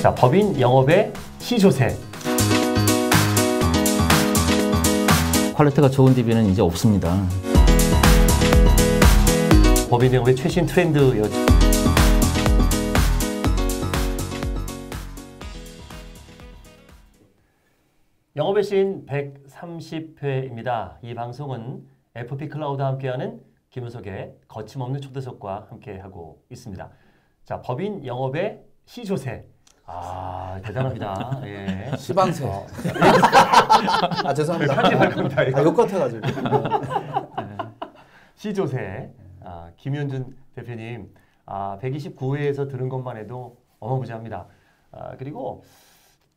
자, 법인 영업의 시조세. 퀄리티가 좋은 DB는 이제 없습니다. 법인 영업의 최신 트렌드였죠. 영업의 신 130회입니다. 이 방송은 FP 클라우드와 함께하는 김은석의 거침없는 초대석과 함께하고 있습니다. 자, 법인 영업의 시조세. 아, 대단합니다. 예. 시방세. 아, 죄송합니다. 편집할 겁니다. 아, 욕 같아가지고. 시조세. 아, 김현준 대표님. 아, 129회에서 들은 것만 해도 어마무지합니다. 아, 그리고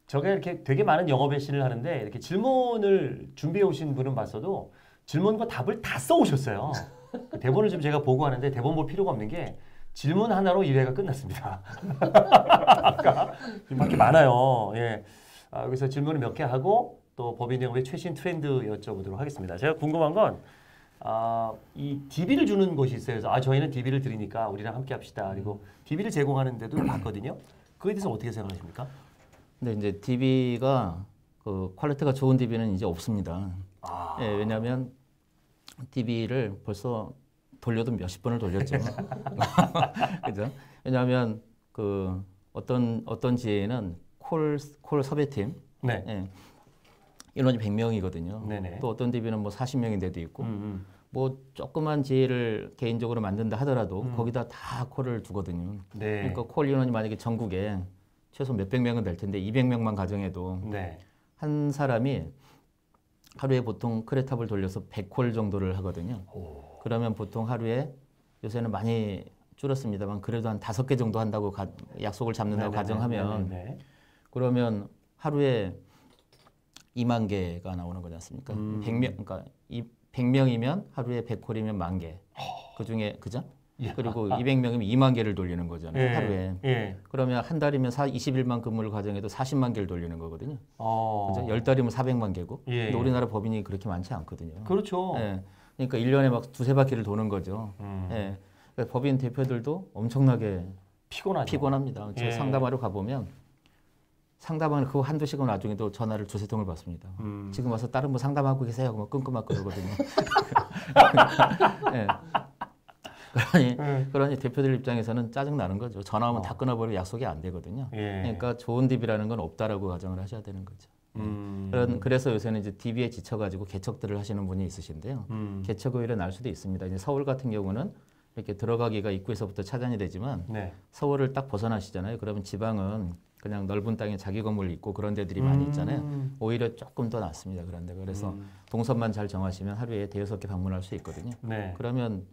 저게 이렇게 되게 많은 영업의 신을 하는데 이렇게 질문을 준비해 오신 분은 봤어도 질문과 답을 다 써오셨어요. 대본을 좀 제가 보고 하는데 대본 볼 필요가 없는 게 질문 하나로 1회가 끝났습니다. 아까 이렇게 많아요. 예. 아, 그래서 질문을 몇 개 하고 또 법인 영업의 최신 트렌드 여쭤보도록 하겠습니다. 제가 궁금한 건 이 DB를 주는 곳이 있어요. 그래서 저희는 DB를 드리니까 우리랑 함께 합시다. 그리고 DB를 제공하는 데도 봤거든요. 그거에 대해서 어떻게 생각하십니까? 근데 이제 DB가 그 퀄리티가 좋은 DB는 이제 없습니다. 예, 왜냐하면 DB를 벌써 돌려도 몇십 번을 돌렸죠. 그죠? 왜냐하면 그 어떤 지회는 콜 섭외팀, 네. 예, 인원이 100명이거든요. 네네. 또 어떤 DB는 뭐 40명인 데도 있고, 뭐 조그만 지회를 개인적으로 만든다 하더라도 거기다 다 콜을 두거든요. 네. 그러니까 콜 인원이 만약에 전국에 최소 몇백 명은 될 텐데 200명만 가정해도 네. 한 사람이 하루에 보통 크레탑을 돌려서 100콜 정도를 하거든요. 그러면 보통 하루에 요새는 많이 줄었습니다만 그래도 한 5개 정도 한다고 약속을 잡는다고 가정하면 그러면 하루에 2만 개가 나오는 거지 않습니까? 100명, 그러니까 100명이면 하루에 100콜이면 1만 개. 그중에 그죠? 그리고 200명이면 2만 개를 돌리는 거잖아요. 예, 하루에. 예. 그러면 한 달이면 20일만 근무를 가정해도 40만 개를 돌리는 거거든요. 그죠? 10달이면 400만 개고. 예. 근데 우리나라 법인이 그렇게 많지 않거든요. 그렇죠. 예. 그러니까 1년에 막 두세 바퀴를 도는 거죠. 예. 그러니까 법인 대표들도 엄청나게 피곤합니다. 제가 상담하러 가보면 상담하는 그거 한두 시간 와중에도 전화를 두세 통을 받습니다. 지금 와서 다른 분 상담하고 계세요? 그러면 끊고막 그러거든요. 예. 그러니 대표들 입장에서는 짜증나는 거죠. 전화 오면 다 끊어버리고 약속이 안 되거든요. 예. 그러니까 좋은 DB라는 건 없다라고 가정을 하셔야 되는 거죠. 그래서 요새는 이제 DB에 지쳐가지고 개척들을 하시는 분이 있으신데요. 개척 오히려 날 수도 있습니다. 이제 서울 같은 경우는 이렇게 들어가기가 입구에서부터 차단이 되지만 서울을 딱 벗어나시잖아요. 그러면 지방은 그냥 넓은 땅에 자기 건물 있고 그런 데들이 많이 있잖아요. 오히려 조금 더 낫습니다. 그런데 그래서 동선만 잘 정하시면 하루에 5-6개 방문할 수 있거든요. 네. 그러면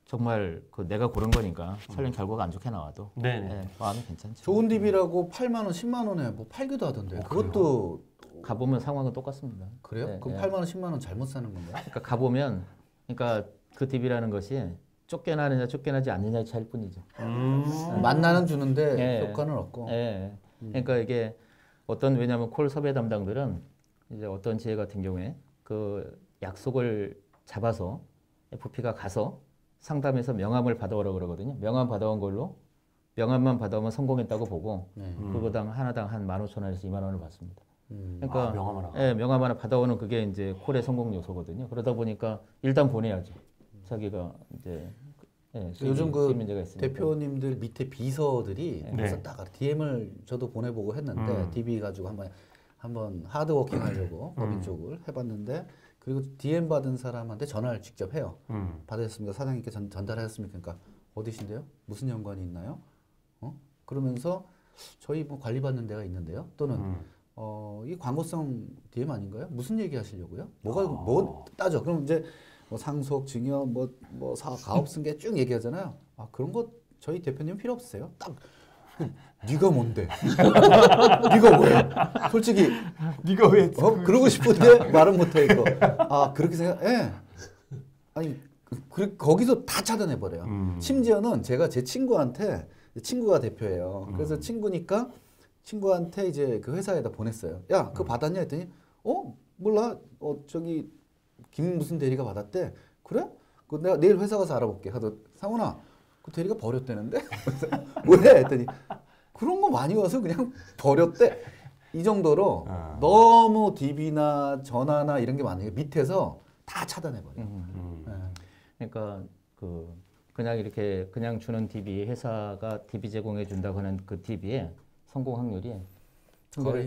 정말 그 내가 고른 거니까 설령 결과가 안 좋게 나와도 마음이 괜찮죠. 좋은 DB라고 8만 원, 10만 원에 뭐 팔기도 하던데. 그것도 가보면 상황은 똑같습니다. 그래요? 네, 그럼 네. 8만 원, 10만 원 잘못 사는 건가요? 그러니까 가보면 그러니까 그 DB라는 것이 쫓겨나느냐 쫓겨나지 않느냐의 차이일 뿐이죠. 만나는 주는데 예. 효과는 없고. 예. 그러니까 이게 왜냐하면 콜 섭외 담당들은 이제 어떤 지회 같은 경우에 그 약속을 잡아서 FP가 가서 상담해서 명함을 받아오라고 그러거든요. 명함 받아온 걸로 명함만 받아오면 성공했다고 보고 그거당 하나당 한 15,000원에서 2만 원을 받습니다. 그러니까 명함 하나. 예, 명함 하나 받아오는 그게 이제 콜의 성공 요소거든요. 그러다 보니까 일단 보내야죠. 자기가 이제 요즘 그 문제가 있으니까. 대표님들 밑에 비서들이 그래서 딱 DM을 저도 보내보고 했는데 DB 가지고 한번 하드워킹 하려고 법인 쪽을 해봤는데 그리고 DM 받은 사람한테 전화를 직접 해요. 받으셨습니까? 사장님께 전달하셨습니까? 그러니까 어디신데요? 무슨 연관이 있나요? 그러면서 저희 뭐 관리받는 데가 있는데요. 또는 이 광고성 DM 아닌가요? 무슨 얘기 하시려고요? 뭐 따져. 그럼 이제 뭐 상속, 증여, 뭐 가업 승계 쭉 얘기하잖아요. 아, 그런 거 저희 대표님 필요 없으세요? 딱 네가 뭔데? 네가 왜? 솔직히 네가 왜? 그러고 싶은데 말은 못해 이거. 아, 그렇게 생각? 예. 아니 거기서 다 차단해 버려요. 심지어는 제가 제 친구한테 친구가 대표예요. 그래서 친구한테 이제 그 회사에다 보냈어요. 야, 그거 받았냐 했더니 몰라. 저기 김 무슨 대리가 받았대. 그래? 그 내가 내일 회사 가서 알아볼게. 하도 상훈아, 그 대리가 버렸대는데? 왜? 했더니 그런 거 많이 와서 그냥 버렸대. 이 정도로 아. 너무 DB나 전화나 이런 게 많으니까 밑에서 다 차단해버려. 그러니까 그냥 이렇게 그냥 주는 DB 회사가 DB 제공해 준다고 하는 그 DB의 성공 확률이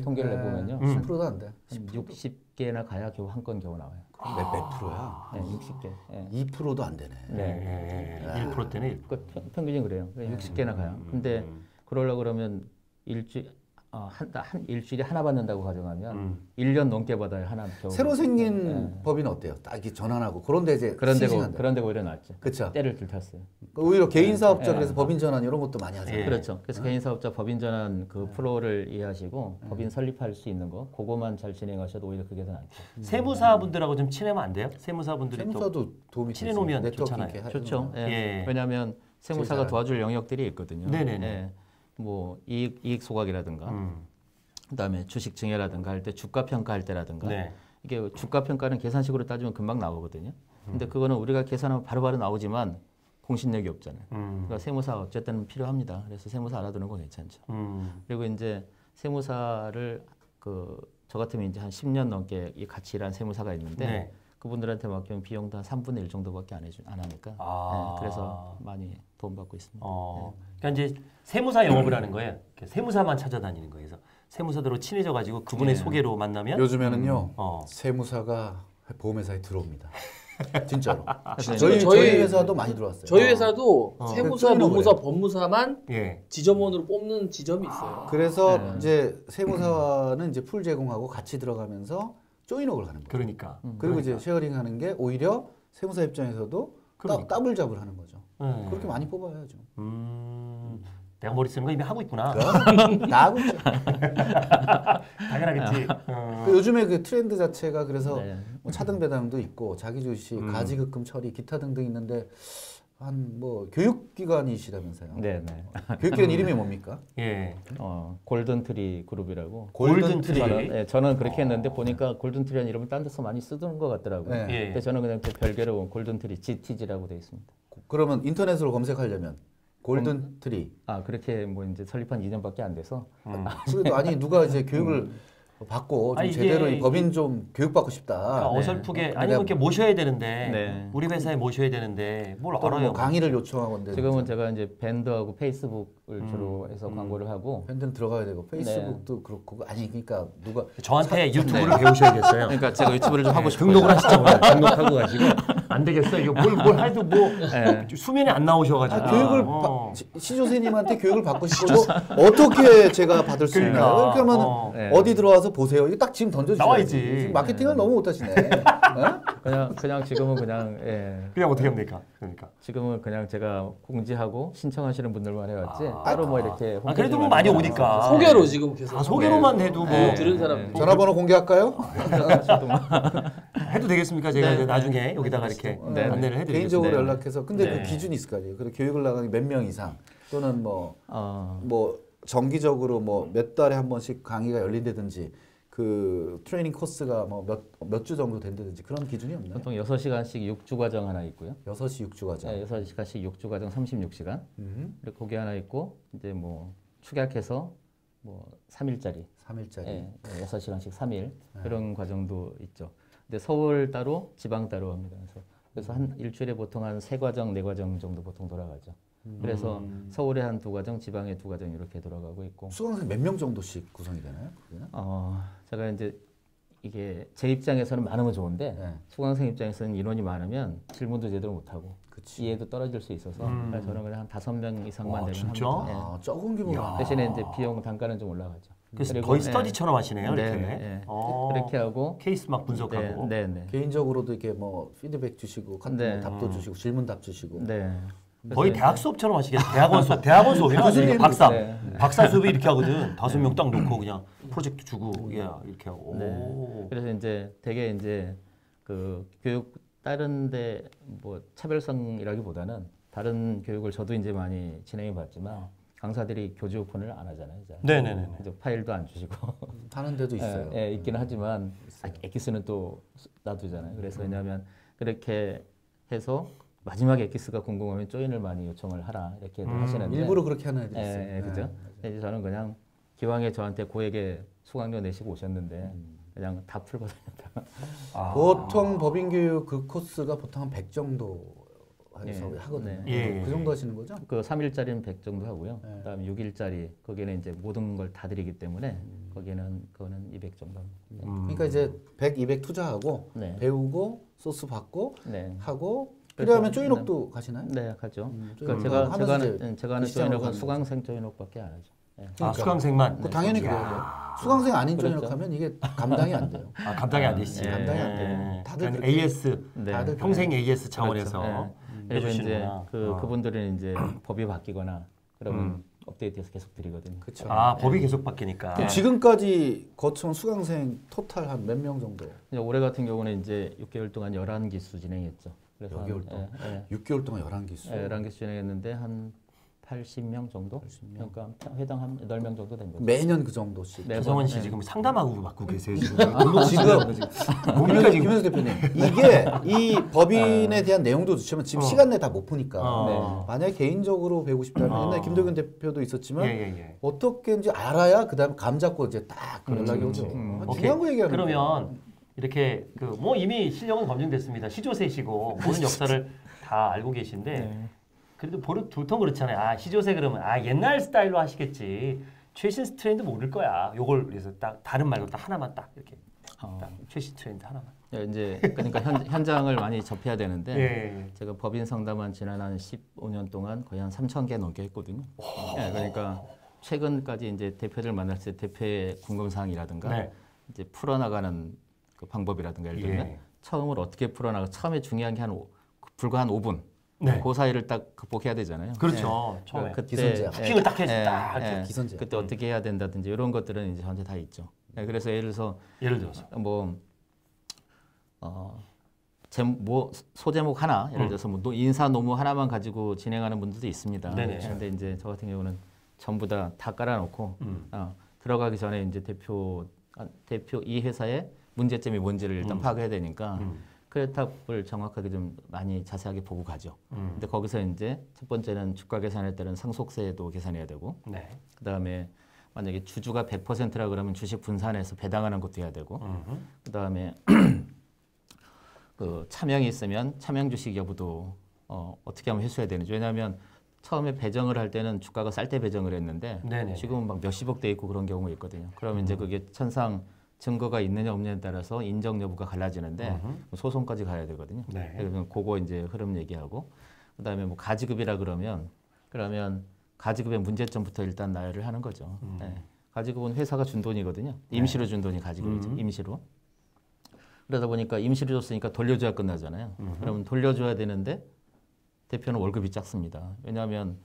통계를 내보면요. 10%도 안 돼. 한 60개나 가야 겨우 한 건 겨우 나와요. 몇 프로야? 네, 60개. 네. 2%도 안 되네. 네. 1%대네 1%. 그 평균이 그래요. 60개나 가요. 근데 그러려고 그러면 일주일에 하나 받는다고 가정하면 1년 넘게 받아요. 하나 겨우. 새로 생긴 법인은 어때요? 딱 이렇게 전환하고 그런데 이제 그런 데가 오히려 낫죠. 그렇죠. 때를 들탔어요. 오히려 개인 사업자 그래서 법인 전환 이런 것도 많이 하잖아요. 그렇죠. 그래서 개인 사업자 법인 전환 그 프로를 이해하시고 법인 설립할 수 있는 거 그거만 잘 진행하셔도 오히려 그게 더 낫죠. 세무사분들하고 좀 친하면 안 돼요? 세무사분들이 또 세무사도 도움이 친해 놓으면 네트워킹 좋잖아요. 이렇게 좋죠. 예. 예. 왜냐하면 세무사가 도와줄 영역들이 있거든요. 네네네. 예. 뭐 이익 소각이라든가 그다음에 주식 증여라든가 할 때 주가 평가할 때라든가 네. 이게 주가 평가는 계산식으로 따지면 금방 나오거든요. 근데 그거는 우리가 계산하면 바로바로 나오지만 공신력이 없잖아요. 그러니까 세무사 어쨌든 필요합니다. 그래서 세무사 알아두는 건 괜찮죠. 그리고 이제 세무사를 저 같으면 이제 한 10년 넘게 같이 일한 세무사가 있는데 네. 그분들한테 맡기면 비용도 한 3분의 1 정도밖에 안 하니까 그래서 많이 도움받고 있습니다. 그러니까 이제 세무사 영업을 하는 거예요. 이렇게 세무사만 찾아다니는 거예요. 그래서 세무사들로 친해져가지고 그분의 소개로 만나면 요즘에는요 세무사가 보험회사에 들어옵니다. 진짜로. 저희 저희 회사도 많이 들어왔어요. 저희 회사도 세무사, 그 노무사, 법무사만 예. 지점원으로 뽑는 지점이 있어요. 그래서 이제 세무사는 이제 풀 제공하고 같이 들어가면서 조인업을 하는 거예요. 그러니까. 그리고 이제 쉐어링하는 게 오히려 세무사 입장에서도 더블 잡을 하는 거죠. 네. 그렇게 많이 뽑아야죠. 내가 머리 쓰는 거 이미 하고 있구나. 다 하고 있죠. 당연하겠지. 그 요즘에 그 트렌드 자체가 그래서 네. 뭐 차등 배당도 있고 자기 주식, 가지급금 처리, 기타 등등 있는데 한 뭐 교육기관이시라면서요. 네, 네. 교육기관 이름이 뭡니까? 예. 골든트리 그룹이라고. 골든트리. 저는 그렇게 했는데 보니까 골든트리라는 이름을 딴 데서 많이 쓰던 것 같더라고요. 네. 예. 근데 저는 그냥 또 별개로 골든트리 GTG라고 되어 있습니다. 그러면 인터넷으로 검색하려면 골든트리. 그렇게 뭐 이제 설립한 2년밖에 안 돼서 그래도 아니 누가 이제 교육을 받고 좀 아니, 제대로 이게 이 법인 좀 교육받고 싶다. 그러니까 네. 어설프게 근데 아니면 이렇게 모셔야 되는데 네. 우리 회사에 모셔야 되는데 뭘 또는 알아요? 뭐 강의를 요청하건데 지금은 제가 이제 밴드하고 페이스북을 주로 해서 광고를 하고 밴드는 들어가야 되고 페이스북도 그렇고 아니 그러니까 누가 저한테 유튜브를 배우셔야겠어요. 그러니까 제가 유튜브를 좀 하고 싶어요. 등록을 하시죠. 등록하고 가시고 안 되겠어요. 이거 뭘 해도 뭐 수면에 안 나오셔가지고 교육을 시조세님한테 교육을 받고 싶어도 어떻게 제가 받을 수 있나요? 그러니까. 이렇게 하면 네. 어디 들어와서 보세요. 이거 딱 지금 던져주셔야지. 나와있지. 지금 마케팅을 너무 못하시네. 그냥 지금은 그냥 그냥 어떻게 합니까? 그러니까. 지금은 그냥 제가 공지하고 신청하시는 분들만 해왔지 따로 뭐 이렇게 그래도 뭐 많이 오니까. 소개로 지금 계속 소개로만 해도 뭐 들은 사람 전화번호 공개할까요? 해도 되겠습니까? 제가 이제 나중에 여기다가 이렇게 네. 안내를 해드리겠습니다. 개인적으로 연락해서 근데 네. 그 기준이 있을 거 아니에요. 그리고 교육을 나가는 몇 명 이상 또는 뭐 어, 정기적으로 뭐 몇 달에 한 번씩 강의가 열린다든지 그 트레이닝 코스가 뭐 몇 주 정도 된다든지 그런 기준이 없나요? 보통 6시간씩 6주 과정 하나 있고요. 6시 6주 과정. 네, 6시간씩 6주 과정 36시간. 그리고 그게 하나 있고 이제 뭐 축약해서 뭐 3일짜리 3일짜리. 예, 6시간씩 3일 그런 과정도 있죠. 근데 서울 따로 지방 따로 합니다. 그래서 한 일주일에 보통 한 3과정, 4과정 정도 보통 돌아가죠. 그래서 서울에 한 2과정, 지방에 2과정 이렇게 돌아가고 있고. 수강생 몇 명 정도씩 구성이 되나요? 그게는? 제가 이제 이게 제 입장에서는 많으면 좋은데 네. 수강생 입장에서는 인원이 많으면 질문도 제대로 못하고 그치. 이해도 떨어질 수 있어서 그래서 저는 그냥 한 5명 이상만 와, 되면 진짜? 합니다. 예. 아, 적은 규모가. 대신에 이제 비용 단가는 좀 올라가죠. 그래서 그리고, 거의 예. 스터디처럼 하시네요. 네, 이렇게. 네. 어. 그렇게 하고 케이스 막 분석하고. 네. 개인적으로도 이렇게 뭐 피드백 주시고 카톡 네. 뭐 답도 주시고 질문답 주시고. 네. 거의 대학 수업처럼 하시겠어요. 대학원 수업이나 교수님. 박사. 네. 박사 수업이 이렇게 하거든. 5명 딱 놓고 그냥 프로젝트 주고 이렇게 하고. 네. 그래서 이제 되게 이제 그 교육 다른데 뭐 차별성이라기보다는 다른 교육을 저도 이제 많이 진행해 봤지만 강사들이 교재 오픈을 안 하잖아요. 이제. 네네네. 이제 파일도 안 주시고 하는 데도 있어요. 예, 있기는 하지만 엑기스는 또 놔두잖아요. 그래서 왜냐하면 그렇게 해서 마지막 엑기스가 궁금하면 조인을 많이 요청을 하라 이렇게 하시는데 일부러 그렇게 하는 애들이 있어요. 예, 그죠? 이제 저는 그냥 기왕에 저한테 고액의 수강료 내시고 오셨는데 그냥 다 풀거든요. 보통 법인 교육 그 코스가 보통 한 100 정도 해서 예. 하거든요. 네. 그 정도 하시는 거죠? 그 3일짜리는 100 정도 하고요. 네. 그다음에 6일짜리 거기는 이제 모든 걸 다 드리기 때문에 그거는 200 정도. 그러니까 이제 100, 200 투자하고 네. 배우고 소스 받고 네. 하고 그래서- 필요하면 조인옥도 가시나요? 네, 가죠. 조인옥 그러니까 하면서 이제 제가 하는 시장으로 조인옥은 가는 수강생 조인옥밖에 안 하죠. 네. 아, 수강생만. 그 당연히 그래요. 수강생 아닌 그렇죠. 조인옥 하면 이게 감당이 안 돼요. 아, 감당이 안 되시지. 예. 감당이 안 돼요. 다들 그러니까 그렇게- AS, 네. 다들 평생 AS 차원에서 그렇죠. 그리고 이제 해주시는구나. 그분들은 이제 법이 바뀌거나 그러면 업데이트해서 계속 드리거든요. 그렇죠. 아, 법이 계속 바뀌니까. 그럼 지금까지 거쳐온 수강생 토탈 한 몇 명 정도? 이제 올해 같은 경우는 이제 6개월 동안 11기수 진행했죠. 그래서 6개월 동안? 6개월 동안 11기수. 11기수 진행했는데 한 80명 정도? 그러니까 회당 한 8명 정도 된 거죠. 매년 그 정도씩. 네. 조성원 씨 네. 지금 상담하고 맡고 계세요 지금. 뭡니까 김현수 대표님 이게 이 법인에 대한 내용도 좋지만 지금 시간 내에 다 못 푸니까 어. 만약에 개인적으로 배우고 싶다면 옛날에 김도균 대표도 있었지만 예. 어떻게인지 알아야 그다음에 감 잡고 이제 딱 연락이 오죠. 중요한 거 얘기하는 그러면 이렇게 그 뭐 이미 실력은 검증됐습니다. 시조세시고 모든 역사를 다 알고 계신데 그래도 보통 그렇잖아요. 아 시조세 그러면 아 옛날 스타일로 하시겠지. 최신 트렌드 모를 거야. 요걸 그래서 딱 다른 말고 딱 하나만 딱 이렇게 딱 최신 트렌드 하나만. 이제 그러니까 현장을 많이 접해야 되는데 예. 제가 법인 상담한 지난 한 15년 동안 거의 한 3,000개 넘게 했거든요. 예, 그러니까 최근까지 이제 대표들 만났을 때 대표의 궁금사항이라든가 네. 이제 풀어나가는 그 방법이라든가 예를 들면 예. 처음으로 어떻게 풀어나가 처음에 중요한 게 불과 한 5분 네. 그 사이를 딱 극복해야 되잖아요. 그렇죠. 처음에 그때 기선제압. 슈팅을 딱 해서 딱 이렇게. 기선제압. 그때 어떻게 해야 된다든지 이런 것들은 이제 저한테 다 있죠. 예, 그래서 예를 들어서 예를 들어서 소제목 하나 예를 들어서 뭐 인사 노무 하나만 가지고 진행하는 분들도 있습니다. 네네. 그런데 이제 저 같은 경우는 전부 다 깔아놓고 들어가기 전에 이제 대표 이 회사의 문제점이 뭔지를 일단 파악해야 되니까 크레탑을 정확하게 좀 많이 자세하게 보고 가죠. 근데 거기서 이제 첫 번째는 주가 계산할 때는 상속세도 계산해야 되고 네. 그다음에 만약에 주주가 100%라 그러면 주식 분산해서 배당하는 것도 해야 되고 그다음에 그 차명이 있으면 차명 주식 여부도 어떻게 하면 회수해야 되는지. 왜냐하면 처음에 배정을 할 때는 주가가 쌀 때 배정을 했는데 네네. 지금은 막 몇십억 돼 있고 그런 경우가 있거든요. 그러면 이제 그게 천상 증거가 있느냐 없느냐에 따라서 인정 여부가 갈라지는데 소송까지 가야 되거든요. 네. 그래서 그거 이제 흐름 얘기하고 그다음에 뭐 가지급이라 그러면 가지급의 문제점부터 일단 나열을 하는 거죠. 네. 가지급은 회사가 준 돈이거든요. 임시로 준 돈이 가지급이죠. 임시로. 그러다 보니까 임시로 줬으니까 돌려줘야 끝나잖아요. 그러면 돌려줘야 되는데 대표는 월급이 작습니다. 왜냐하면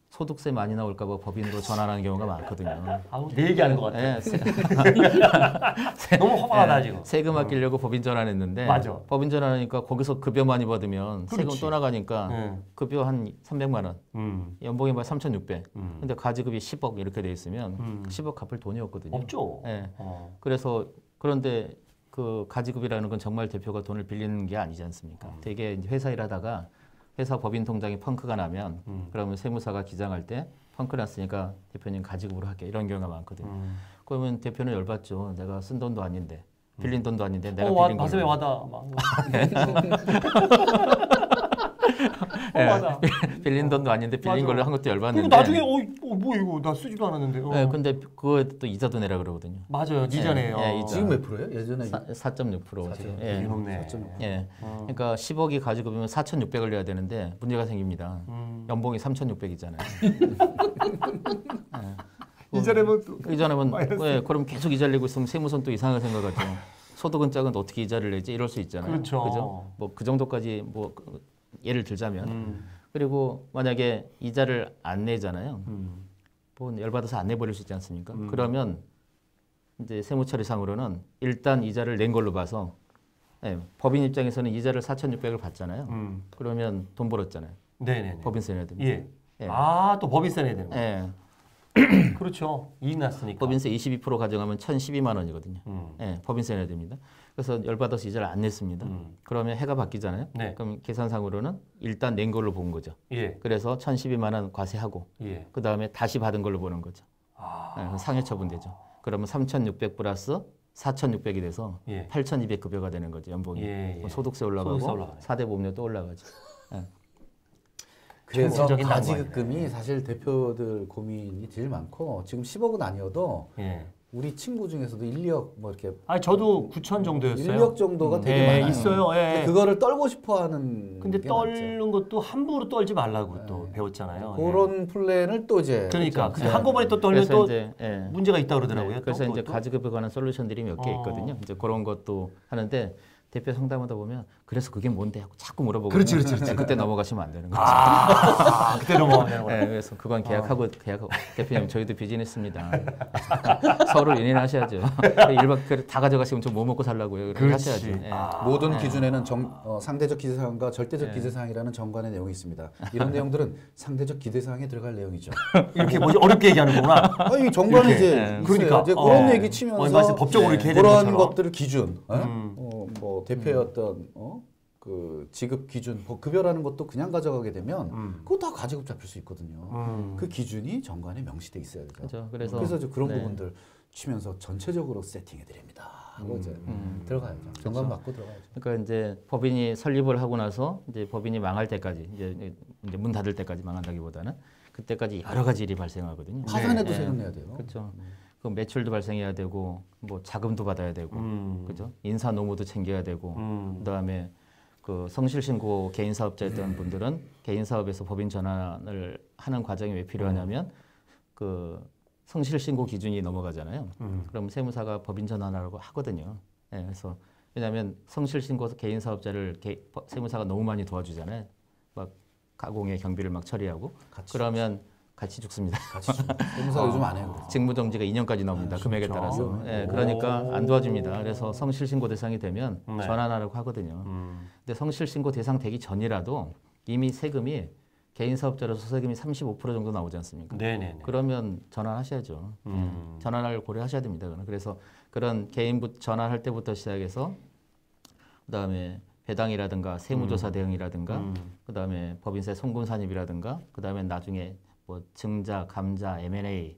소득세 많이 나올까 봐 법인으로 전환하는 경우가 많거든요. 아우 내 얘기하는 것 같아. 네, 너무 허망하다 지금. 세금 아끼려고 법인 전환했는데 맞아. 법인 전환하니까 거기서 급여 많이 받으면 세금 그렇지. 또 나가니까 급여 한 300만 원, 연봉이 막 3,600. 근데 가지급이 10억 이렇게 돼 있으면 10억 갚을 돈이 없거든요. 없죠. 네. 그래서 그런데 그 가지급이라는 건 정말 대표가 돈을 빌리는 게 아니지 않습니까? 되게 이제 회사 일하다가 회사 법인 통장에 펑크가 나면 그러면 세무사가 기장할 때 펑크 났으니까 대표님 가지급으로 할게 이런 경우가 많거든요. 그러면 대표는 열받죠. 내가 쓴 돈도 아닌데 빌린 돈도 아닌데 내가 빌린 가슴에 걸로. 와다. 막. 예, 빌린 돈도 아닌데 빌린 맞아. 걸로 한 것도 그리고 열받는데. 나중에 뭐 이거 나 쓰지도 않았는데. 예, 근데 그거에 또 이자도 내라 그러거든요. 맞아요. 이자네요. 예, 이자. 지금 몇 프로예요? 예전에 4.6% 지금. 예. 이놈네. 예. 그러니까 10억이 가지급이면 4,600을 내야 되는데 문제가 생깁니다. 연봉이 3,600이잖아요. 이자내면 또 이자내면 예, 그럼 계속 이자를 내고 있으면 세무서는 또 이상하게 생각하죠. 소득은 작은데 어떻게 이자를 내지 이럴 수 있잖아요. 그렇죠. 그죠? 뭐 그 정도까지 뭐 예를 들자면 그리고 만약에 이자를 안 내잖아요. 뭐 열받아서 안 내버릴 수 있지 않습니까? 그러면 이제 세무처리상으로는 일단 이자를 낸 걸로 봐서 예, 법인 입장에서는 이자를 4,600을 받잖아요. 그러면 돈 벌었잖아요. 네네네. 법인세 내야 됩니다. 예. 예. 또 법인세 내야 되는 거. 예, 그렇죠. 이익 났으니까. 법인세 22% 가져가면 1,012만 원이거든요. 예, 법인세 내야 됩니다. 그래서 열받아서 이자를 안 냈습니다. 그러면 해가 바뀌잖아요. 네. 그럼 계산상으로는 일단 낸 걸로 본 거죠. 예. 그래서 1,012만 원 과세하고 예. 그 다음에 다시 받은 걸로 보는 거죠. 네, 상해 처분되죠. 그러면 3,600 플러스 4,600이 돼서 예. 8,200 급여가 되는 거죠. 연봉이. 예, 예. 그럼 소득세 올라가고 소득세 올라가네. 4대 보험료 또 올라가죠. 예. 그래서 전체적인 가지급금이 사실 대표들 고민이 제일 많고 지금 10억은 아니어도 예. 우리 친구 중에서도 1, 2억 뭐 이렇게 아 저도 9천 정도였어요. 1, 2억 정도가 되게 예, 많아요. 있어요. 예. 근데 그거를 떨고 싶어하는 근데 게 많죠. 떨는 것도 함부로 떨지 말라고 또 배웠잖아요. 그런 플랜을 또 이제 예. 그러니까 근데 예. 한꺼번에 또 떨면 그래서 또 이제, 예. 문제가 있다 그러더라고요. 네, 또 그래서 이제 그것도. 가지급에 관한 솔루션들이 몇 개 있거든요. 이제 그런 것도 하는데 대표 상담하다 보면 그래서 그게 뭔데 하고 자꾸 물어보고 그렇지, 그렇지, 그렇지. 그때 넘어가시면 안 되는 거죠. 그때로 뭐 그냥 네, 그래서 그건 계약하고 대표님 저희도 비즈니스입니다. 서로 연인하셔야죠. 일박 다 가져가시면 좀 뭐 먹고 살라고요. 그렇게 그렇지. 하셔야죠. 예. 모든 기준에는 상대적 기대사항과 절대적 네. 기대사항이라는 정관의 내용이 있습니다. 이런 내용들은 상대적 기대사항에 들어갈 내용이죠. 이렇게 뭐지 어렵게 얘기하는 거구나. 이 정관이 이제 네. 있어요. 그러니까, 이제 그런 얘기 말씀 치면서 법적으로 이렇게 해야 되는 그런 것처럼. 것들을 기준, 뭐 대표의 어떤 그 지급 기준, 뭐 급여라는 것도 그냥 가져가게 되면 그거 다 가지급 잡힐 수 있거든요. 그 기준이 정관에 명시돼 있어야 돼요. 그렇죠. 그래서 그래서 이제 그런 네. 부분들 치면서 전체적으로 세팅해 드립니다. 하고 이제 들어가야죠. 정관 받고 들어가야죠. 그러니까 이제 법인이 설립을 하고 나서 이제 법인이 망할 때까지 이제 문 닫을 때까지 망한다기보다는 그때까지 여러 가지 일이 발생하거든요. 파산에도 네. 세금 내야 돼요. 그렇죠. 그 매출도 발생해야 되고 뭐 자금도 받아야 되고 그죠? 인사 노무도 챙겨야 되고 그다음에 그 성실 신고 개인 사업자였던 분들은 개인 사업에서 법인 전환을 하는 과정이 왜 필요하냐면 그 성실 신고 기준이 넘어가잖아요. 그럼 세무사가 법인 전환하라고 하거든요. 네, 그래서 왜냐하면 성실 신고서 개인 사업자를 세무사가 너무 많이 도와주잖아요. 막 가공의 경비를 막 처리하고 그러면 같이 죽습니다. 같이 세무사 요즘 안 해요. 그래서. 직무정지가 2년까지 나옵니다. 금액에 따라서. 예, 그러니까 안 도와줍니다. 그래서 성실신고 대상이 되면 네. 전환하라고 하거든요. 근데 성실신고 대상 되기 전이라도 이미 세금이 개인 사업자로서 세금이 35% 정도 나오지 않습니까? 네네네. 그러면 전환하셔야죠. 전환을 고려하셔야 됩니다. 그래서 그런 개인 전환할 때부터 시작해서 그다음에 배당이라든가 세무조사 대응이라든가 그다음에 법인세 송금 산입이라든가 그다음에 나중에 뭐 증자, 감자, M&A,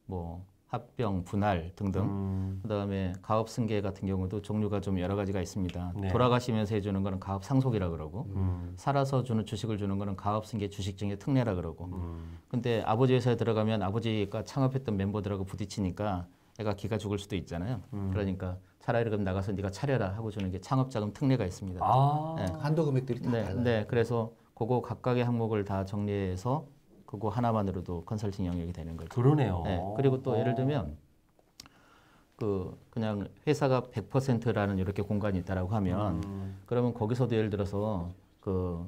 뭐 합병, 분할 등등. 그다음에 가업 승계 같은 경우도 종류가 좀 여러 가지가 있습니다. 네. 돌아가시면서 해주는 거는 가업 상속이라 그러고, 살아서 주는 주식을 주는 거는 가업 승계 주식증의 특례라 그러고. 근데 아버지 회사에 들어가면 아버지가 창업했던 멤버들하고 부딪히니까 애가 기가 죽을 수도 있잖아요. 그러니까 차라리 그럼 나가서 네가 차려라 하고 주는 게 창업자금 특례가 있습니다. 아, 네. 한도 금액들이 다 네, 달라요. 네, 그래서 그거 각각의 항목을 다 정리해서 그거 하나만으로도 컨설팅 영역이 되는 거죠. 그러네요. 네, 그리고 또 예를 들면 그냥 회사가 100%라는 이렇게 공간이 있다라고 하면 그러면 거기서도 예를 들어서 그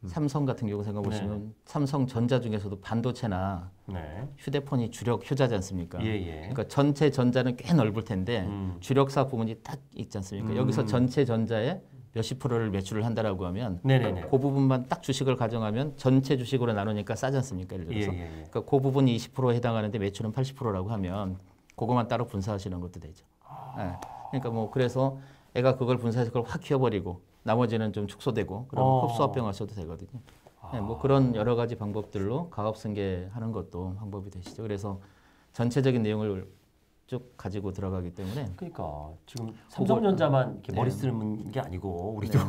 삼성 같은 경우 생각해 보시면 삼성전자 중에서도 반도체나 네. 휴대폰이 주력 효자지 않습니까? 예, 예. 그러니까 전체 전자는 꽤 넓을 텐데 주력사 부분이 딱 있지 않습니까? 여기서 전체 전자의 몇십 프로를 매출을 한다라고 하면 네네네. 그 부분만 딱 주식을 가정하면 전체 주식으로 나누니까 싸지 않습니까? 예를 들어서. 예, 예, 예. 그러니까 그 부분이 20%에 해당하는데 매출은 80%라고 하면 그것만 따로 분사하시는 것도 되죠. 예. 그러니까 뭐 그래서 애가 그걸 분사해서 그걸 확 키워버리고 나머지는 좀 축소되고 그럼 흡수합병하셔도 되거든요. 예, 뭐 그런 여러 가지 방법들로 가업승계하는 것도 방법이 되시죠. 그래서 전체적인 내용을 쭉 가지고 들어가기 때문에 그러니까 지금 삼성전자만 이렇게 머리 쓰는 게 아니고 우리도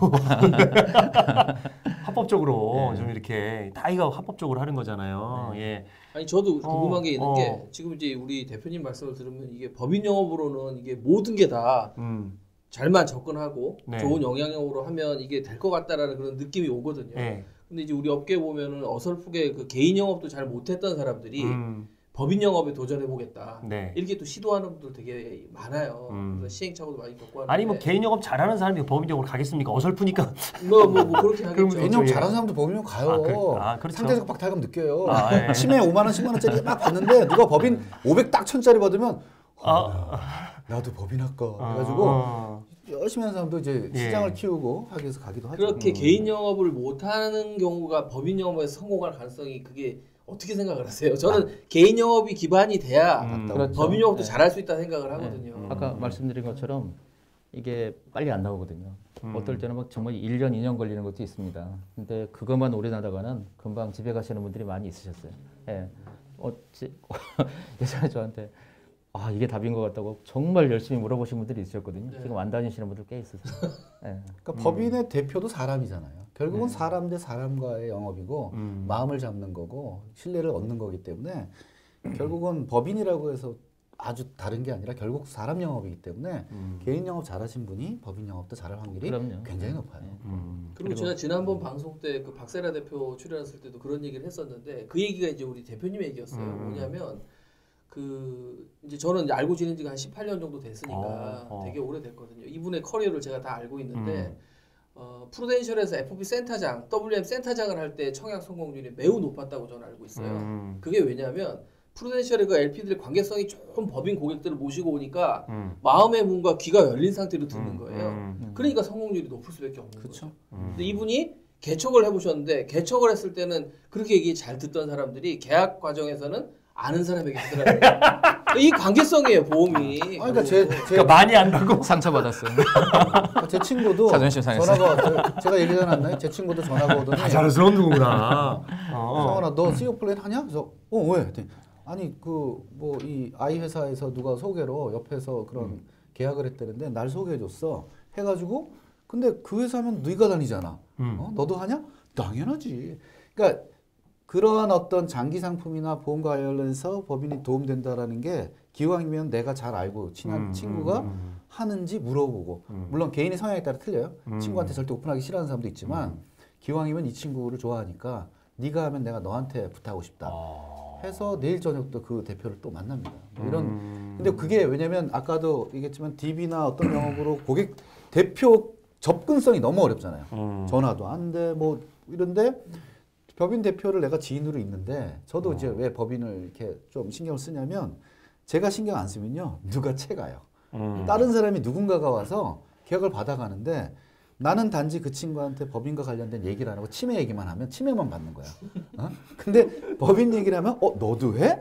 합법적으로 좀 이렇게 다 이거 합법적으로 하는 거잖아요. 예. 아니 저도 궁금한 게 있는 게 지금 이제 우리 대표님 말씀을 들으면 이게 법인 영업으로는 이게 모든 게 다 잘만 접근하고 네. 좋은 영향력으로 하면 이게 될 것 같다라는 그런 느낌이 오거든요. 네. 근데 이제 우리 업계 보면은 어설프게 그 개인 영업도 잘 못했던 사람들이 법인 영업에 도전해 보겠다. 네. 이렇게 또 시도하는 분들 되게 많아요. 그래서 시행착오도 많이 겪고 하는데. 아니 뭐 개인 영업 잘하는 사람이 법인 영업을 가겠습니까? 어설프니까. 뭐 그렇게 하겠죠. 개인영 예. 잘하는 사람도 법인용 가요. 그렇죠. 상대적 박탈감 느껴요. 예. 치매 5만 원, 10만 원짜리 막 받는데 누가 법인 500 딱 1000짜리 받으면 나도 법인 할까 해가지고 열심히 하는 사람도 이제 시장을 키우고 하기 위해서 가기도 하죠. 그렇게 개인 영업을 못하는 경우가 법인 영업에서 성공할 가능성이 그게 어떻게 생각을 하세요? 저는 개인 영업이 기반이 돼야 그렇죠. 법인 영업도 잘할 수 있다 생각을 하거든요. 아까 말씀드린 것처럼 이게 빨리 안 나오거든요. 어떨 때는 막 정말 1년, 2년 걸리는 것도 있습니다. 근데 그것만 오래 나다가는 금방 집에 가시는 분들이 많이 있으셨어요. 예. 예전에 저한테 이게 답인 것 같다고 정말 열심히 물어보신 분들이 있었거든요. 네. 지금 안 다니시는 분들 꽤 있으세요. 네. 그러니까 법인의 대표도 사람이잖아요. 결국은 사람 대 사람과의 영업이고 마음을 잡는 거고 신뢰를 얻는 거기 때문에 결국은 법인이라고 해서 아주 다른 게 아니라 결국 사람 영업이기 때문에 개인 영업 잘하신 분이 법인 영업도 잘할 확률이 그럼요. 굉장히 높아요. 그리고 제가 지난번 방송 때 그 박세라 대표 출연했을 때도 그런 얘기를 했었는데 그 얘기가 이제 우리 대표님 얘기였어요. 뭐냐면 그 이제 저는 이제 알고 지낸 지가 한 18년 정도 됐으니까 되게 오래됐거든요. 이분의 커리어를 제가 다 알고 있는데 프루덴셜에서 FP 센터장, WM 센터장을 할 때 청약 성공률이 매우 높았다고 저는 알고 있어요. 그게 왜냐하면 프루덴셜의 그 LP들의 관계성이 좋은 법인 고객들을 모시고 오니까 마음의 문과 귀가 열린 상태로 듣는 거예요. 그러니까 성공률이 높을 수밖에 없는 거죠. 근데 이분이 개척을 해보셨는데 개척을 했을 때는 그렇게 얘기 잘 듣던 사람들이 계약 과정에서는 아는 사람에게 하더라고요. 이 관계성이에요, 보험이. 그러니까 그러니까 많이 안다고 상처받았어요. 제 친구도 자존심 상했어요. 전화가 제가 얘기하지 않았나요? 제 친구도 전화가 오더니 다 자랑스러운 누구구나. 성원아 너 CEO 플랜 하냐? 그래서 왜? 그랬더니 아니 그 뭐 이 아이 회사에서 누가 소개로 옆에서 그런 계약을 했다는데 날 소개해줬어. 해가지고 근데 그 회사면 네가 다니잖아. 너도 하냐? 당연하지. 그러니까 그러한 어떤 장기 상품이나 보험 관련해서 법인이 도움된다라는 게 기왕이면 내가 잘 알고 친한 친구가 하는지 물어보고 물론 개인의 성향에 따라 틀려요. 친구한테 절대 오픈하기 싫어하는 사람도 있지만 기왕이면 이 친구를 좋아하니까 네가 하면 내가 너한테 부탁하고 싶다. 해서 내일 저녁도 그 대표를 또 만납니다. 뭐 이런 근데 그게 왜냐면 아까도 얘기했지만 DB나 어떤 영업으로 고객 대표 접근성이 너무 어렵잖아요. 전화도 안 돼 뭐 이런데 법인 대표를 내가 지인으로 있는데 저도 이제 왜 법인을 이렇게 좀 신경을 쓰냐면 제가 신경 안 쓰면요 누가 채가요. 다른 사람이 누군가가 와서 계약을 받아가는데 나는 단지 그 친구한테 법인과 관련된 얘기를 안 하고 치매 얘기만 하면 치매만 받는 거야. 근데 법인 얘기를 하면 너도 해?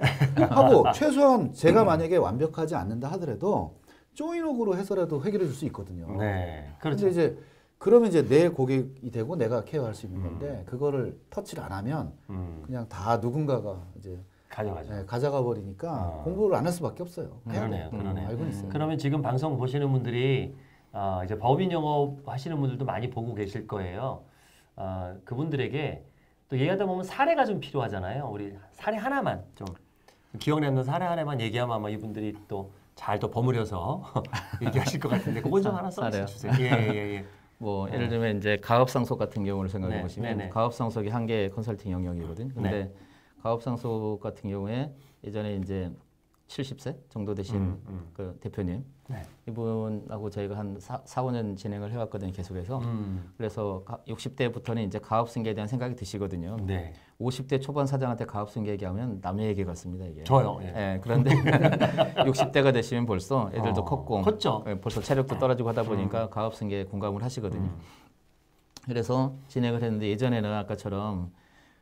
하고 최소한 제가 만약에 완벽하지 않는다 하더라도 조인옥으로 해서라도 해결해 줄 수 있거든요. 네, 그렇죠. 근데 이제 그러면 이제 내 고객이 되고 내가 케어할 수 있는 건데 그거를 터치를 안 하면 그냥 다 누군가가 이제 가져가죠. 네, 가져가 버리니까 공부를 안 할 수밖에 없어요. 그러네요. 알고 있어요. 그러면 지금 방송 보시는 분들이 이제 법인 영업 하시는 분들도 많이 보고 계실 거예요. 그분들에게 또 얘기하다 보면 사례가 좀 필요하잖아요. 우리 사례 하나만 좀 기억 남는 사례 하나만 얘기하면 아마 이분들이 또 잘 더 버무려서 얘기하실 것 같은데 그건 좀 하나 써주세요. 예. 뭐 예를 들면 이제 가업상속 같은 경우를 생각해 네, 보시면 네네. 가업상속이 한 개의 컨설팅 영역이거든요. 근데 네. 가업상속 같은 경우에 예전에 이제 70세 정도 되신 그 대표님 네. 이분하고 저희가 한 4-5년 진행을 해왔거든요. 계속해서. 그래서 60대부터는 이제 가업승계에 대한 생각이 드시거든요. 네. 50대 초반 사장한테 가업승계 얘기하면 남의 얘기 같습니다. 이게. 저요. 예. 예, 그런데 60대가 되시면 벌써 애들도 컸고 컸죠. 예, 벌써 체력도 떨어지고 하다 보니까 가업승계에 공감을 하시거든요. 그래서 진행을 했는데 예전에는 아까처럼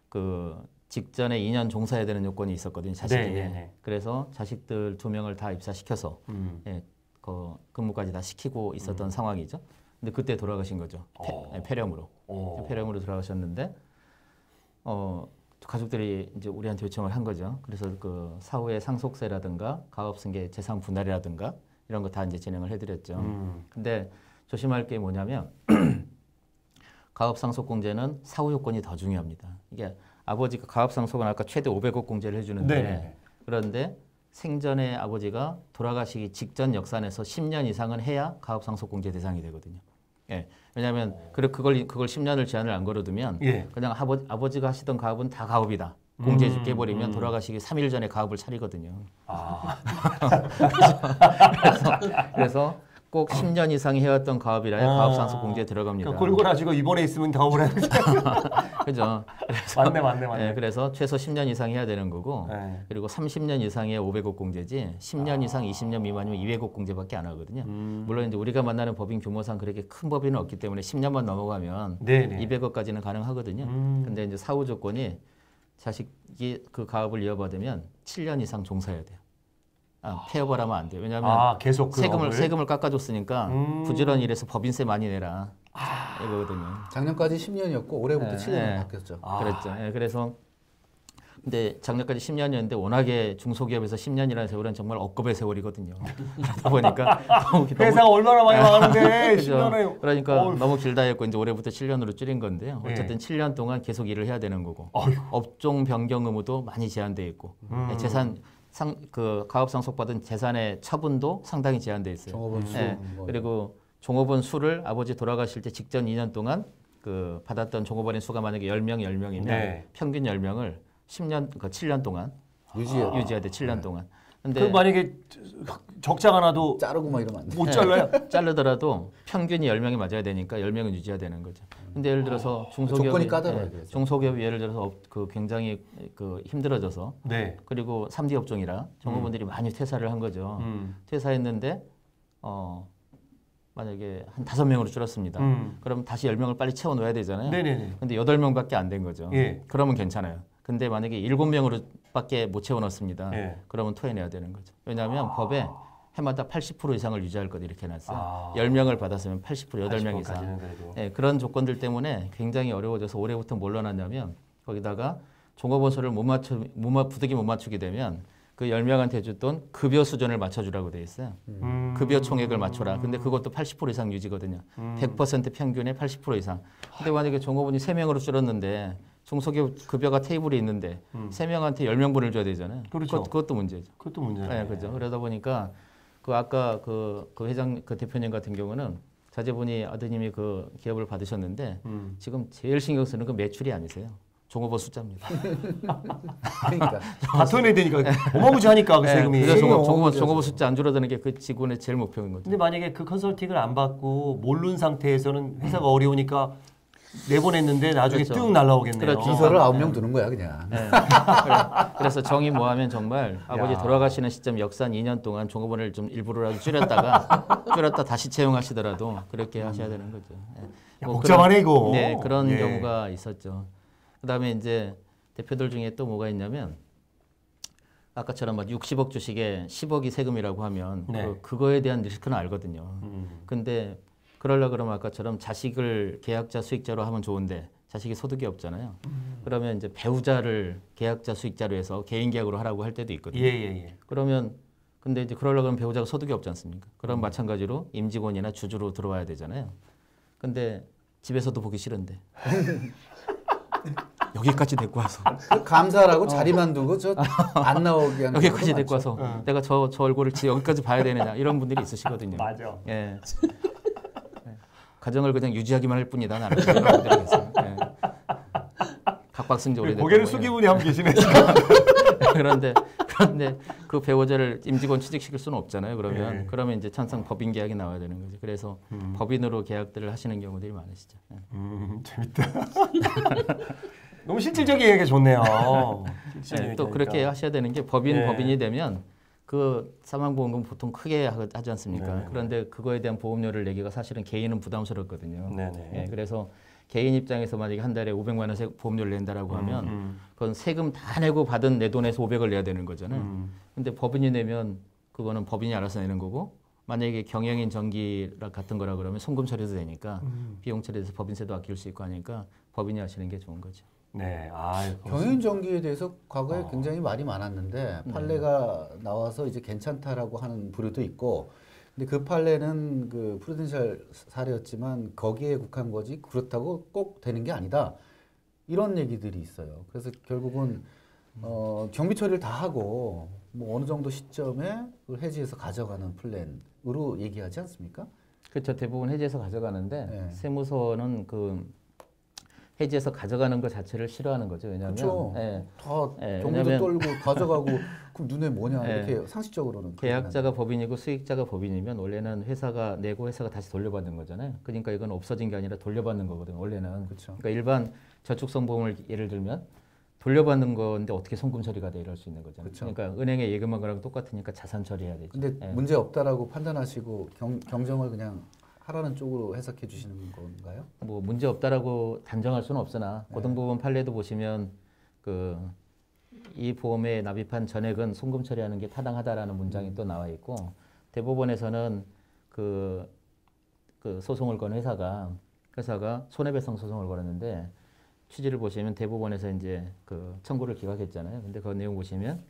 그 직전에 2년 종사해야 되는 요건이 있었거든요. 자식에게. 네. 그래서 자식들 2명을 다 입사시켜서 예, 그 근무까지 다 시키고 있었던 상황이죠. 근데 그때 돌아가신 거죠. 폐렴으로. 폐렴으로 돌아가셨는데 가족들이 이제 우리한테 요청을 한 거죠. 그래서 그 사후에 상속세라든가 가업승계 재산 분할이라든가 이런 거 다 이제 진행을 해드렸죠. 근데 조심할 게 뭐냐면 가업상속공제는 사후 요건이 더 중요합니다. 이게 아버지가 가업상속은 아까 최대 500억 공제를 해주는데 네. 그런데 생전에 아버지가 돌아가시기 직전 역산에서 10년 이상은 해야 가업상속공제 대상이 되거든요. 예. 왜냐하면 그걸 10년을 제한을 안 걸어두면 예. 그냥 아버지가 하시던 가업은 다 가업이다. 공제해줄게 해버리면 돌아가시기 3일 전에 가업을 차리거든요. 그래서 꼭 10년 이상 해왔던 가업이라야 가업상속 공제에 들어갑니다. 그러니까 꼴골아지고 입원해 있으면 가업을 해야 되죠. 그죠? 맞네. 그래서 최소 10년 이상 해야 되는 거고 네. 그리고 30년 이상의 500억 공제지 10년 이상 20년 미만이면 200억 공제밖에 안 하거든요. 물론 이제 우리가 만나는 법인 규모상 그렇게 큰 법인은 없기 때문에 10년만 넘어가면 네네. 200억까지는 가능하거든요. 근데 이제 사후 조건이 자식이 그 가업을 이어받으면 7년 이상 종사해야 돼요. 폐업을 하면 안 돼요. 왜냐하면 계속 그 세금을 깎아줬으니까 부지런히 일해서 법인세 많이 내라 이거거든요. 작년까지 10년이었고 올해부터 7년으로 바뀌었죠. 그랬죠. 예, 그래서 근데 작년까지 10년이었는데 워낙에 중소기업에서 10년이라는 세월은 정말 억겁의 세월이거든요. 그러다 보니까 회사가 얼마나 많이 망하는데 그죠. 10년에 그러니까 어휴. 너무 길다 했고 이제 올해부터 7년으로 줄인 건데요. 네. 어쨌든 7년 동안 계속 일을 해야 되는 거고 어휴. 업종 변경 의무도 많이 제한돼 있고 재산 그 가업 상속받은 재산의 처분도 상당히 제한돼 있어요. 종업원 수. 예. 뭐 그리고 종업원 수를 아버지 돌아가실 때 직전 2년 동안 그 받았던 종업원의 수가 만약에 10명이면 네. 평균 10명을 10년 그 7년 동안 유지해야 돼. 7년 동안. 근데 그럼 만약에 적자가 나도 자르고 막 이러면 안 돼. 못 잘라요? 자르더라도 평균이 10명이 맞아야 되니까 10명은 유지해야 되는 거죠. 근데 예를 들어서 중소기업이 조건이 까다로워요, 그래서. 중소기업이 예를 들어서 그 굉장히 그 힘들어져서 네. 그리고 3D 업종이라 종업원들이 많이 퇴사를 한 거죠. 퇴사했는데 만약에 한 5명으로 줄었습니다. 그럼 다시 10명을 빨리 채워 넣어야 되잖아요. 네네네. 근데 8명밖에 안 된 거죠. 예. 그러면 괜찮아요. 근데 만약에 7명으로밖에 못 채워 넣습니다. 예. 그러면 토해내야 되는 거죠. 왜냐하면 법에 해마다 80% 이상을 유지할 것 이렇게 해놨어요. 10명을 받았으면 80% 8명 이상. 80%까지는 그래도. 예, 그런 조건들 때문에 굉장히 어려워져서 올해부터 뭘 넣어놨냐면 거기다가 종업원 수를 부득이 못 맞추게 되면 그 10명한테 줬던 급여 수준을 맞춰주라고 돼 있어요. 급여 총액을 맞춰라. 근데 그것도 80% 이상 유지거든요. 100% 평균의 80% 이상. 근데 만약에 종업원이 3명으로 줄었는데 중소기업 급여가 테이블에 있는데 3명한테 10명분을 줘야 되잖아요. 그렇죠. 그것도 문제죠. 그것도 문제네. 네, 그죠. 그러다 보니까 그 아까 그 대표님 같은 경우는 자제분이 아드님이 그 기업을 받으셨는데 지금 제일 신경 쓰는 건 매출이 아니세요. 종업원 숫자입니다. 그러니까 다 토해내야 되니까 어마무지하니까 그 네, 세금이. 그래서 세금이 종업원 어마무지하죠. 숫자 안 줄어드는 게 그 직원의 제일 목표인 거죠. 근데 만약에 그 컨설팅을 안 받고 모르는 상태에서는 회사가 어려우니까 내보냈는데 나중에 그렇죠. 뚝 날라오겠네요. 그렇죠. 비서를 9명 두는 거야 그냥. 네. 그래서 정의 모하면 정말 아버지 야. 돌아가시는 시점 역산 2년 동안 종업원을 좀 일부러라도 줄였다 다시 채용하시더라도 그렇게 하셔야 되는 거죠. 네. 야, 뭐 복잡하네 이거. 네, 그런 예. 경우가 있었죠. 그다음에 이제 대표들 중에 또 뭐가 있냐면 아까처럼 막 60억 주식에 10억이 세금이라고 하면 네. 그거에 대한 리스크는 알거든요. 근데 그러려 그러면 아까처럼 자식을 계약자 수익자로 하면 좋은데 자식이 소득이 없잖아요. 그러면 이제 배우자를 계약자 수익자로 해서 개인 계약으로 하라고 할 때도 있거든요. 예예예. 그러면 근데 이제 그러려고 하면 배우자가 소득이 없지 않습니까? 그럼 마찬가지로 임직원이나 주주로 들어와야 되잖아요. 근데 집에서도 보기 싫은데 여기까지 데리고 와서 그 감사라고 자리만 두고 저 안 나오게 하는 여기까지 경우도 데리고 많죠. 와서 내가 저 얼굴을 여기까지 봐야 되느냐 이런 분들이 있으시거든요. 맞아. 예. 예. 가정을 그냥 유지하기만 할 뿐이다 나는 그런 분들이 계세요. 예. 각박승지 오래됐고 고개를 숙이는 분이 한 분 계시네. 그런데 그 배우자를 임직원 취직시킬 수는 없잖아요. 예. 그러면 이제 천상 법인 계약이 나와야 되는 거죠. 그래서 법인으로 계약들을 하시는 경우들이 많으시죠. 예. 재밌다. 너무 실질적인 얘기가 좋네요. 네, 또 그렇게 하셔야 되는 게 네. 법인이 되면 그 사망보험금 보통 크게 하지 않습니까? 네. 그런데 그거에 대한 보험료를 내기가 사실은 개인은 부담스럽거든요. 네네. 예, 그래서 개인 입장에서 만약에 한 달에 500만 원 보험료를 낸다라고 하면 그건 세금 다 내고 받은 내 돈에서 500을 내야 되는 거잖아요. 근데 법인이 내면 그거는 법인이 알아서 내는 거고 만약에 경영인 정기 같은 거라 그러면 송금 처리도 되니까 비용 처리해서 법인세도 아낄 수 있고 하니까 법인이 하시는 게 좋은 거죠. 네. 아, 경영 정기에 대해서 과거에 굉장히 말이 많았는데 판례가 나와서 이제 괜찮다라고 하는 부류도 있고 근데 그 판례는 그 프루덴셜 사례였지만 거기에 국한 거지 그렇다고 꼭 되는 게 아니다 이런 얘기들이 있어요. 그래서 결국은 경비 처리를 다 하고 뭐 어느 정도 시점에 그걸 해지해서 가져가는 플랜으로 얘기하지 않습니까? 그렇죠. 대부분 해지해서 가져가는데 네. 세무서는 그 해지해서 가져가는 것 자체를 싫어하는 거죠. 왜냐하면 그렇죠. 예, 다 예, 경비도 왜냐면- 떨고 가져가고 그럼 눈에 뭐냐 예. 이렇게 상식적으로는 계약자가 법인이고 수익자가 법인이면 원래는 회사가 내고 회사가 다시 돌려받는 거잖아요. 그러니까 이건 없어진 게 아니라 돌려받는 거거든요. 원래는. 그렇죠. 그러니까 일반 저축성 보험을 예를 들면 돌려받는 건데 어떻게 송금 처리가 돼 이럴 수 있는 거잖아요. 그렇죠. 그러니까 은행에 예금한 거랑 똑같으니까 자산 처리해야 되죠. 근데 예. 문제 없다라고 판단하시고 경정을 그냥 하라는 쪽으로 해석해 주시는 건가요? 뭐 문제 없다라고 단정할 수는 없으나 네. 고등법원 판례도 보시면 그 이 보험에 납입한 전액은 송금 처리하는 게 타당하다라는 문장이 또 나와 있고 대법원에서는 그 소송을 건 회사가 손해배상 소송을 걸었는데 취지를 보시면 대법원에서 이제 그 청구를 기각했잖아요. 근데 그 내용 보시면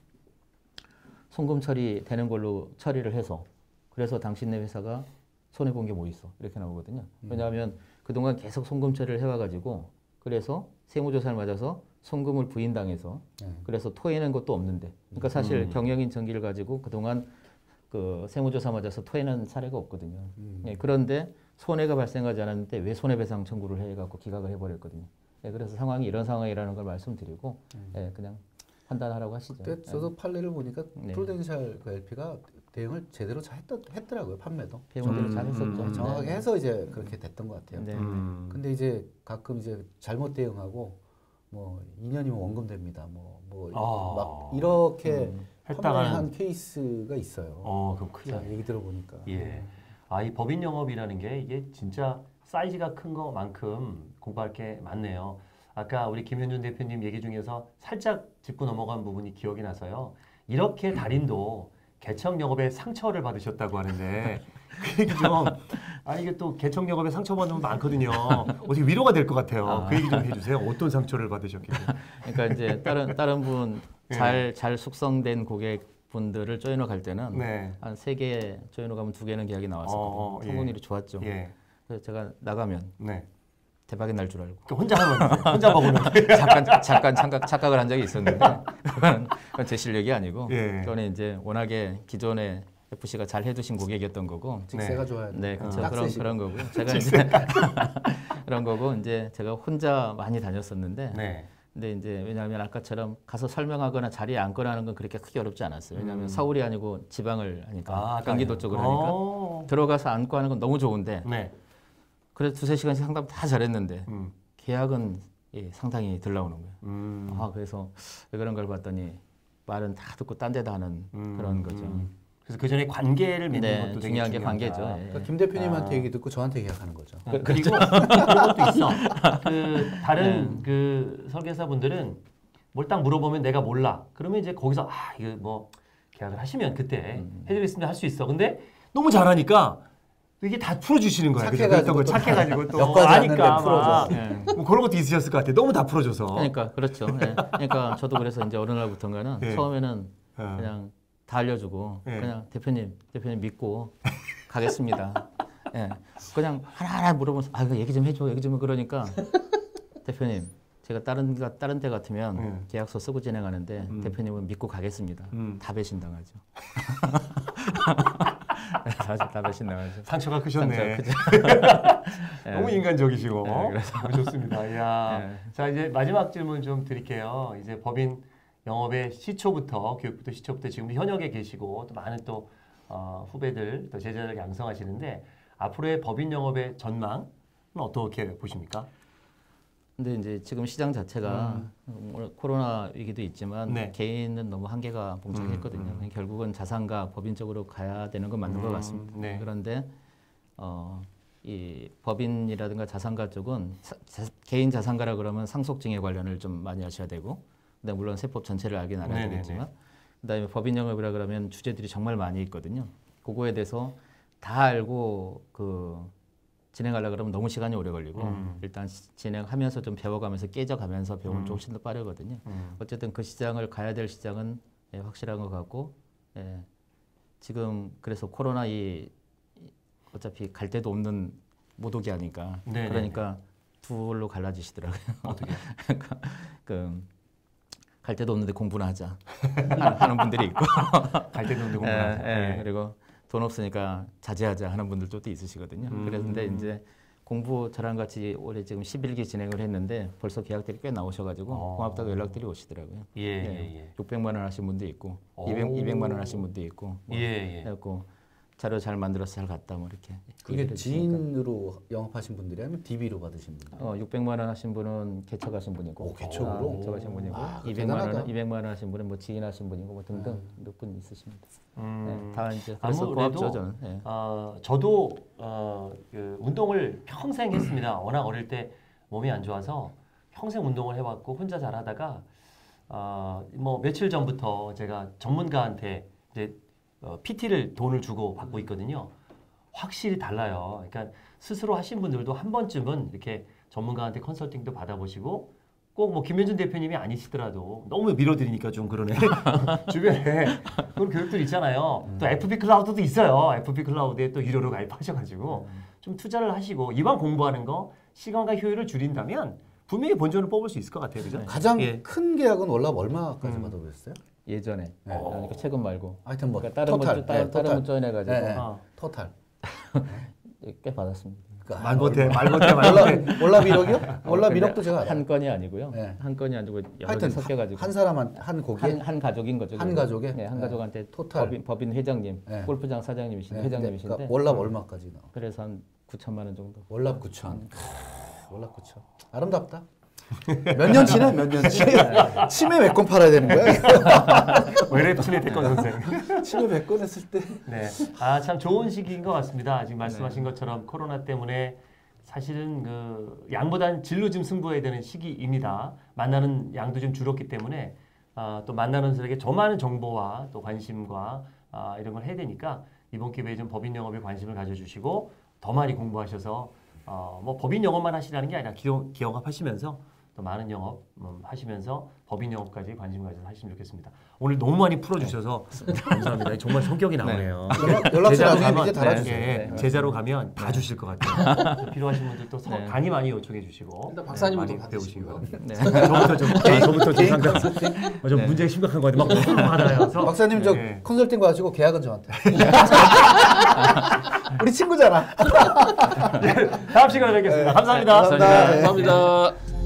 송금 처리되는 걸로 처리를 해서 그래서 당신네 회사가 손해 본 게 뭐 있어 이렇게 나오거든요. 왜냐하면 그동안 계속 송금 처리를 해와가지고 그래서 세무조사를 맞아서 송금을 부인당해서 그래서 토해낸 것도 없는데 그러니까 사실 경영인 정기를 가지고 그동안 그 세무조사 맞아서 토해낸 사례가 없거든요. 예, 그런데 손해가 발생하지 않았는데 왜 손해배상 청구를 해갖고 기각을 해버렸거든요. 예, 그래서 상황이 이런 상황이라는 걸 말씀드리고 예, 그냥 판단하라고 하시죠. 근데 저도 판례를 보니까 네. 프루덴셜 그 LP가 대응을 제대로 잘 했더라고요. 판매도 배우대로 잘 했었죠. 정확하게 네. 해서 이제 그렇게 됐던 것 같아요. 네. 근데 이제 가끔 이제 잘못 대응하고 뭐 2년이면 원금 됩니다. 막 이렇게 판매한 케이스가 있어요. 그럼 큰일 자, 나네. 얘기 들어보니까. 예. 이 법인 영업이라는 게 이게 진짜 사이즈가 큰 것만큼 공부할 게 많네요. 아까 우리 김현준 대표님 얘기 중에서 살짝 짚고 넘어간 부분이 기억이 나서요. 이렇게 달인도 개척 영업에 상처를 받으셨다고 하는데 그 얘기 좀 이게 또 개척 영업에 상처받는 분 많거든요. 어떻게 위로가 될 것 같아요. 그 얘기 좀 해주세요. 어떤 상처를 받으셨길래? 그러니까 이제 다른 분 잘 숙성된 고객분들을 조인러 갈 때는 네. 한 3개 조인러 가면 2개는 계약이 나왔었거든요. 성공률이 좋았죠. 예. 그래서 제가 나가면 네. 대박이 날 줄 알고 그러니까 혼자 하는 거예요. 혼자 먹으면. 잠깐 착각을 한 적이 있었는데 그건 제 실력이 아니고 예. 그거는 이제 워낙에 기존에 FC가 잘 해두신 고객이었던 거고 직세가 좋아야 돼. 네, 그렇죠. 깍세시고. 그런 거고 제가 이제 그런 거고 이제 제가 혼자 많이 다녔었는데 네. 근데 이제 왜냐하면 아까처럼 가서 설명하거나 자리에 앉거나 하는 건 그렇게 크게 어렵지 않았어요. 왜냐하면 서울이 아니고 지방을 하니까 경기도 쪽을 하니까 들어가서 앉고 하는 건 너무 좋은데 네. 그래서 2-3시간씩 상담 다 잘했는데 음. 계약은 상당히 덜 나오는 거예요. 그래서 왜 그런 걸 봤더니 말은 다 듣고 딴 데다 하는 그런 거죠. 그래서 그 전에 관계를 맺는 네, 것도 되게 중요한 게 중요하다. 관계죠. 예. 그러니까 김 대표님한테 얘기 듣고 저한테 계약하는 거죠. 그리고 그런 것도 있어. 그 다른 그 설계사분들은 뭘 딱 물어보면 내가 몰라. 그러면 이제 거기서 이거 뭐 계약을 하시면 그때 해드리겠습니다 할 수 있어. 근데 너무 잘하니까 이게 다 풀어주시는 거야. 착해가지고 그래서 착해가지고 또 몇 가지 아니까 왔는데 풀어줘. 예. 뭐 그런 것도 있으셨을 것 같아. 너무 다 풀어줘서. 그러니까 그렇죠. 예. 그러니까 저도 그래서 이제 어느 날부터인가는 예. 처음에는 그냥 다 알려주고 예. 그냥 대표님 믿고 가겠습니다. 예. 그냥 하나하나 물어보면서 이거 얘기 좀 해줘, 얘기 좀 해. 그러니까 대표님 제가 다른 데 같으면 계약서 쓰고 진행하는데 대표님은 믿고 가겠습니다. 다 배신당하죠. 다 배신당하죠. 상처가 크셨네. 크죠. 너무 인간적이시고 그래서. 너무 좋습니다. 이야. 자 이제 마지막 질문 좀 드릴게요. 이제 법인 영업의 시초부터 교육부터 시초부터 지금 현역에 계시고 또 많은 또 후배들 또 제자들 양성하시는데 앞으로의 법인 영업의 전망은 어떻게 보십니까? 근데 이제 지금 시장 자체가 코로나 위기도 있지만 네. 개인은 너무 한계가 봉착했거든요. 결국은 자산가 법인적으로 가야 되는 건 맞는 것 같습니다. 네. 그런데 이 법인이라든가 자산가 쪽은 개인 자산가라 그러면 상속증여 관련을 좀 많이 하셔야 되고, 근데 물론 세법 전체를 알긴 알아야 네네네. 되겠지만, 그다음에 법인 영업이라 그러면 주제들이 정말 많이 있거든요. 그거에 대해서 다 알고 진행하려고 그러면 너무 시간이 오래 걸리고 일단 진행하면서 좀 배워가면서 깨져가면서 배우면 좀 훨씬 더 빠르거든요. 어쨌든 그 시장을 가야 될 시장은 확실한 것 같고, 지금 그래서 코로나 어차피 갈 데도 없는 모독이 아니까 네네네. 그러니까 둘로 갈라지시더라고요. 어떻게? 갈 데도 없는데 공부나 하자 하는 분들이 있고 갈 때도 없는데 공부하자. 네. 그리고 돈 없으니까 자제하자 하는 분들도 또 있으시거든요. 그런데 이제 공부 저랑 같이 올해 지금 11기 진행을 했는데 벌써 계약들이 꽤 나오셔가지고 고맙다고 연락들이 오시더라고요. 예. 600만 원 하신 분도 있고 200만 원 하신 분도 있고 그래갖고 자료 잘 만들어서 잘 갔다 뭐 이렇게. 그게 얘기를 해주시니까. 지인으로 영업하신 분들이 아니면 DB로 받으신 분들? 600만 원 하신 분은 개척하신 분이고, 오, 개척으로? 개척하신 분이고, 그거 200만 대단하다. 원, 200만 원 하신 분은 뭐 지인하신 분이고 뭐 등등 몇 분 있으십니다. 다 이제 그래서 아무래도 고맙죠 저는. 예. 저도 그 운동을 평생 했습니다. 워낙 어릴 때 몸이 안 좋아서 평생 운동을 해왔고 혼자 잘하다가 뭐 며칠 전부터 제가 전문가한테 이제 PT를 돈을 주고 받고 있거든요. 확실히 달라요. 그러니까 스스로 하신 분들도 한 번쯤은 이렇게 전문가한테 컨설팅도 받아보시고 꼭 뭐 김현준 대표님이 아니시더라도 너무 밀어드리니까 좀 그러네. 주변에 그런 교육들 있잖아요. 또 FB 클라우드도 있어요. FB 클라우드에 또 유료로 가입하셔가지고 좀 투자를 하시고 이왕 공부하는 거 시간과 효율을 줄인다면 분명히 본전을 뽑을 수 있을 것 같아요. 그죠? 가장 예. 큰 계약은 월납 얼마까지 받아보셨어요? 예전에 네. 그러니까 최근 말고 하여튼 뭐 그러니까 다른 토탈, 분 다른 토탈. 분 조인해가지고 네, 네. 어. 토탈. 꽤 받았습니다. 그러니까 말 못해, 말 못해, 말 못해. 월납 1억이요? 월납 1억도 제가 알아요. 한 건이 아니고요. 네. 한 건이 아니고 여러 개 하여튼 섞여가지고 한 사람 한 고기에 한 가족인 거죠. 한 그거. 가족에? 네, 한 네. 가족한테 토탈. 법인 회장님, 네. 골프장 사장님이신 네, 회장님이신데 그러니까 월납 얼마까지 나와? 그래서 한 9천만 원 정도. 월납 9천. 월납 9천. 아름답다. 몇 년 치네? 몇 년 치? 치매 몇 건 팔아야 되는 거야? 외래 친의 태권 선생. 치매 100건 했을 때. 네, 아 참 좋은 시기인 것 같습니다. 지금 말씀하신 것처럼 코로나 때문에 사실은 그 양보단 질로 좀 승부해야 되는 시기입니다. 만나는 양도 좀 줄었기 때문에 또 만나는 사람에게 더 많은 정보와 또 관심과 이런 걸 해야 되니까 이번 기회에 좀 법인 영업에 관심을 가져주시고 더 많이 공부하셔서 뭐 법인 영업만 하시라는 게 아니라 기업 하시면서 또 많은 영업 하시면서 법인 영업까지 관심 가져서 하시면 좋겠습니다. 오늘 너무 많이 풀어주셔서 감사합니다. 정말 성격이 나오네요. 연락처 제자로 나중에 가면, 이제 달아주세요. 예, 제자로 가면 다 주실 것 같아요. 필요하신 분들도 네. 강의 많이 요청해 주시고 일단 박사님부터 많이 배우시기 받으시고요. 바랍니다. 네. 저부터 좀 상담. 좀 네. 문제가 심각한 거 같아요. 막 받아요. 그래서 박사님 저 네. 컨설팅 받으시고 계약은 저한테. 우리 친구잖아. 다음 시간에 뵙겠습니다. 감사합니다. 감사합니다. 감사합니다.